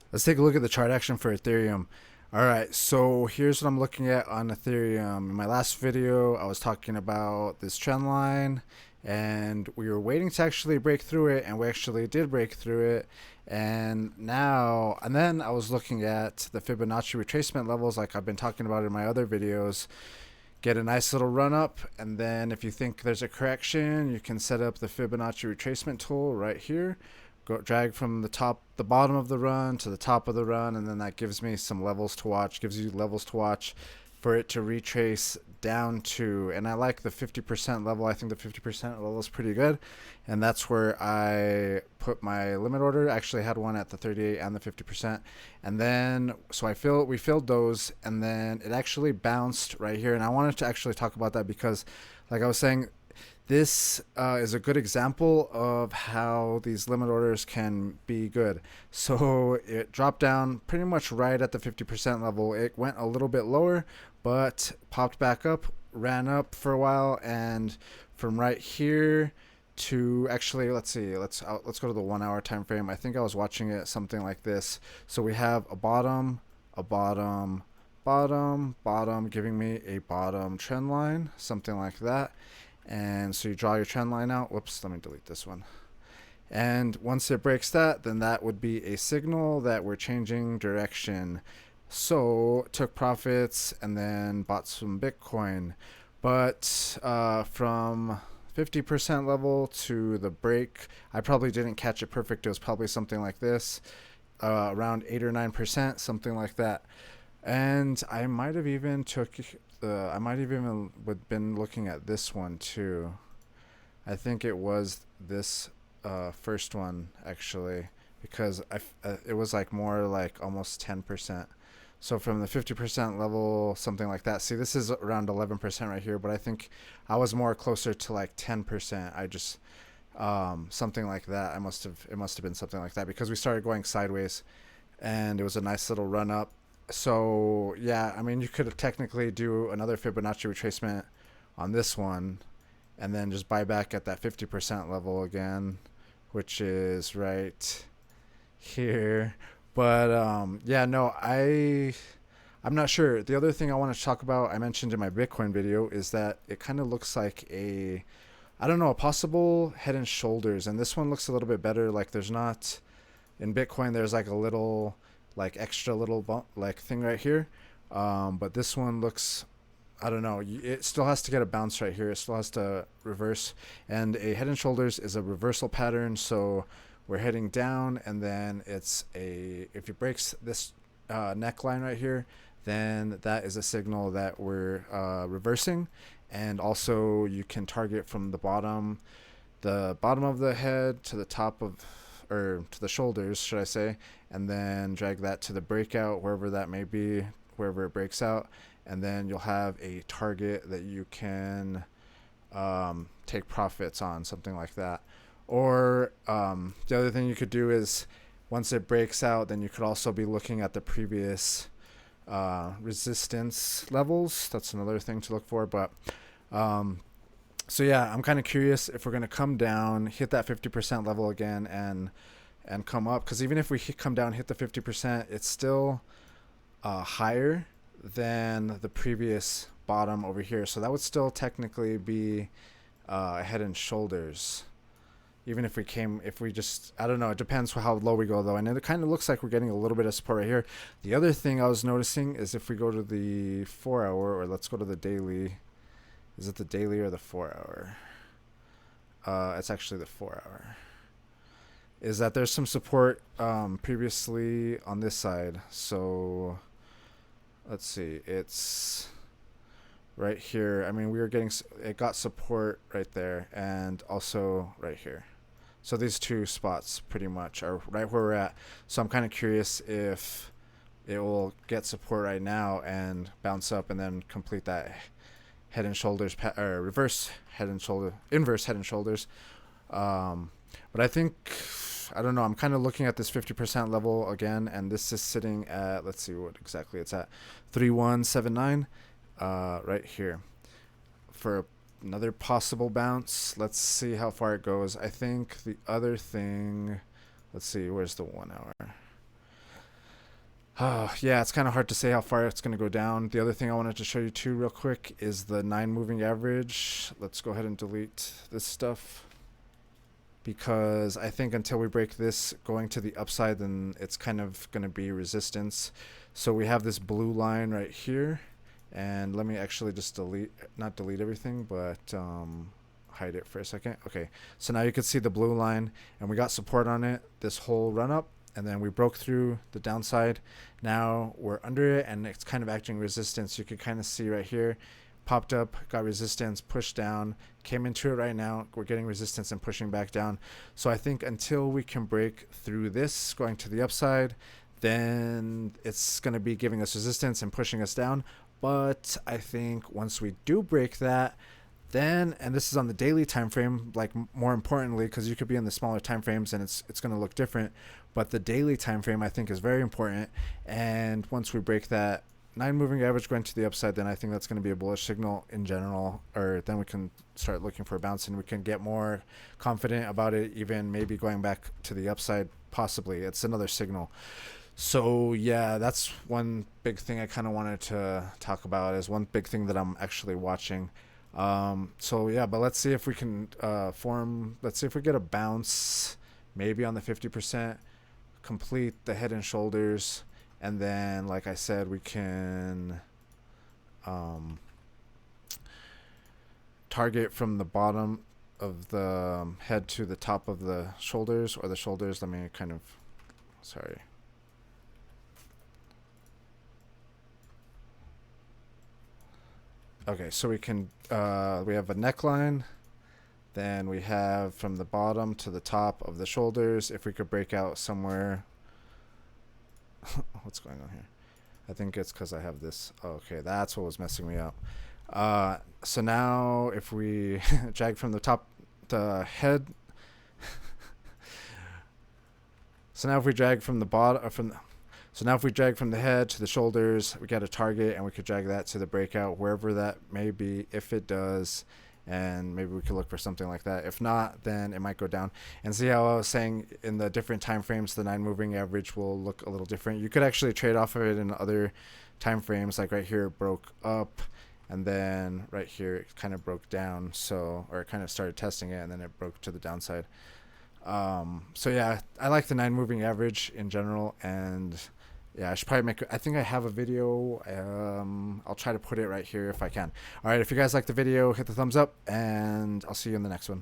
Let's take a look at the chart action for Ethereum. All right, so here's what I'm looking at on Ethereum. In my last video, I was talking about this trend line, and we were waiting to actually break through it, and we actually did break through it. And then I was looking at the Fibonacci retracement levels, like I've been talking about in my other videos. Get a nice little run up, and then if you think there's a correction, you can set up the Fibonacci retracement tool right here. Go drag from the bottom of the run to the top of the run, and then that gives me some levels to watch, gives you levels to watch for it to retrace down to. And I like the 50% level. I think the 50% level is pretty good, and that's where I put my limit order. I actually had one at the 38 and the 50%, and then so we filled those, and then it actually bounced right here. And I wanted to actually talk about that because, like I was saying, this is a good example of how these limit orders can be good. So it dropped down pretty much right at the 50% level. It went a little bit lower, but popped back up, ran up for a while, and from right here to actually, let's see, let's go to the 1 hour time frame. I think I was watching it something like this. So we have a bottom, bottom, giving me a bottom trend line, something like that. And so you draw your trend line out. Whoops, let me delete this one. And once it breaks that, then that would be a signal that we're changing direction. So took profits and then bought some Bitcoin. But from 50% level to the break, I probably didn't catch it perfect. It was probably something like this, around 8 or 9%, something like that. And I might have even been looking at this one too. I think it was this first one actually, because it was like more like almost 10%. So from the 50% level, something like that. See, this is around 11% right here, but I think I was more closer to like 10%. I just something like that. It must have been something like that because we started going sideways, and it was a nice little run up. So yeah, I mean, you could technically do another Fibonacci retracement on this one, and then just buy back at that 50% level again, which is right here. But yeah, no, I'm not sure. The other thing I want to talk about, I mentioned in my Bitcoin video, is that it kind of looks like I don't know, a possible head and shoulders, and this one looks a little bit better. Like there's not in Bitcoin, there's like a little like extra little bump like thing right here, but this one looks, I don't know, it still has to get a bounce right here. It still has to reverse, and a head and shoulders is a reversal pattern. So we're heading down, and then if it breaks this neckline right here, then that is a signal that we're reversing. And also you can target from the bottom of the head to the top of, or to the shoulders, should I say, and then drag that to the breakout, wherever that may be, wherever it breaks out, and then you'll have a target that you can take profits on, something like that. Or the other thing you could do is once it breaks out, then you could also be looking at the previous resistance levels. That's another thing to look for. But so yeah, I'm kind of curious if we're going to come down, hit that 50% level again, and come up. Because even if we come down, hit the 50%, it's still higher than the previous bottom over here. So that would still technically be head and shoulders. Even if we just, I don't know, it depends how low we go though. And it kind of looks like we're getting a little bit of support right here. The other thing I was noticing is if we go to the 4 hour, or let's go to the daily. Is it the daily or the 4 hour? It's actually the 4 hour. Is that there's some support previously on this side. So let's see, it's right here. I mean, it got support right there, and also right here. So these two spots pretty much are right where we're at. So I'm kind of curious if it will get support right now and bounce up and then complete that head and shoulders or reverse head and shoulder, inverse head and shoulders. But I think, I don't know, I'm kind of looking at this 50% level again, and this is sitting at, let's see what exactly it's at, 3179 right here for another possible bounce. Let's see how far it goes. I think the other thing, let's see, where's the 1 hour? Yeah, it's kind of hard to say how far it's going to go down. The other thing I wanted to show you too real quick is the 9 moving average. Let's go ahead and delete this stuff, because I think until we break this going to the upside, then it's kind of going to be resistance. So we have this blue line right here, and let me actually just not delete everything, but hide it for a second. Okay, so now you can see the blue line, and we got support on it this whole run up, and then we broke through the downside. Now we're under it, and it's kind of acting resistance. You can kind of see right here, popped up, got resistance, pushed down, came into it right now. We're getting resistance and pushing back down. So I think until we can break through this going to the upside, then it's going to be giving us resistance and pushing us down. But I think once we do break that, then, and this is on the daily time frame, like more importantly, because you could be in the smaller time frames and it's going to look different, but the daily time frame I think is very important. And once we break that 9 moving average going to the upside, then I think that's going to be a bullish signal in general, or then we can start looking for a bounce and we can get more confident about it, even maybe going back to the upside. Possibly it's another signal. So yeah, that's one big thing I kind of wanted to talk about, is one big thing that I'm actually watching. So yeah, but let's see if we can let's see if we get a bounce maybe on the 50%, complete the head and shoulders, and then like I said, we can target from the bottom of the head to the top of the shoulders, or the shoulders. Let me kind of, sorry. Okay, so we can we have a neckline, then we have from the bottom to the top of the shoulders. If we could break out somewhere, what's going on here? I think it's because I have this. Okay, that's what was messing me up. So now if we drag from the top, the head. So now if we drag from the bottom, so now if we drag from the head to the shoulders, we got a target, and we could drag that to the breakout, wherever that may be, if it does, and maybe we could look for something like that. If not, then it might go down. And see how I was saying in the different time frames, the 9 moving average will look a little different. You could actually trade off of it in other time frames, like right here it broke up, and then right here it kind of broke down, so, or it kind of started testing it, and then it broke to the downside. So yeah, I like the 9 moving average in general, and yeah, I should probably I think I have a video. I'll try to put it right here if I can. All right, if you guys like the video, hit the thumbs up, and I'll see you in the next one.